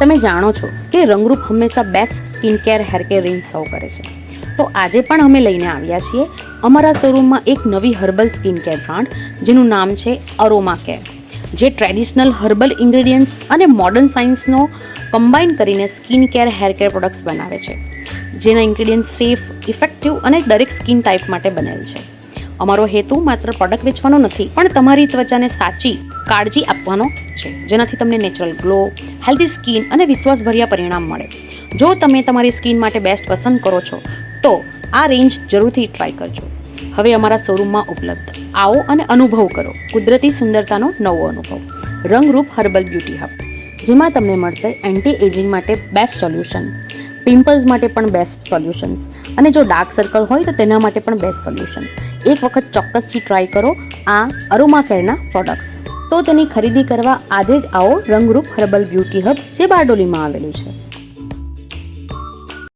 તમે જાણો છો કે રંગરૂપ હંમેશા best skin care hair care range સર્વ કરે છે. તો આજે પણ અમે લઈને આવ્યા છીએ અમારા શોરૂમમાં એક નવી હર્બલ સ્કિન કેર બ્રાન્ડ જેનું નામ છે અરોમા કેર, જે ટ્રેડિશનલ હર્બલ ઇન્ગ્રેડિયન્ટ્સ અને મોડર્ન સાયન્સનો કમ્બાઈન કરીને skin care hair care products બનાવે છે, જેના ઇન્ગ્રેડિયન્ટ સેફ, ઇફેક્ટિવ અને દરેક સ્કિન ટાઈપ માટે બનેલ છે. અમારો હેતુ માત્ર પ્રોડક્ટ વેચવાનો નથી, પણ તમારી ત્વચાને સાચી કાળજી આપવાનો છે, જેનાથી તમને નેચરલ ગ્લો, હેલ્ધી સ્કિન અને વિશ્વાસભર્યા પરિણામ મળે. જો તમે તમારી સ્કિન માટે બેસ્ટ પસંદ કરો છો તો આ રેન્જ જરૂરથી ટ્રાય કરજો. હવે અમારા શોરૂમમાં ઉપલબ્ધ. આવો અને અનુભવ કરો કુદરતી સુંદરતાનો નવો અનુભવ. રંગરૂપ હર્બલ બ્યુટી હબ, જેમાં તમને મળશે એન્ટી એજિંગ માટે બેસ્ટ સોલ્યુશન, પિમ્પલ્સ માટે પણ બેસ્ટ સોલ્યુશન્સ, અને જો ડાર્ક સર્કલ હોય તો તેના માટે પણ બેસ્ટ સોલ્યુશન. એક વખત ચોક્કસથી ટ્રાય કરો આ અરોમા કેરના પ્રોડક્ટ્સ. તો તેની ખરીદી કરવા આજે જ આવો રંગરૂપ હર્બલ બ્યુટી હબ, જે બારડોલીમાં આવેલું છે.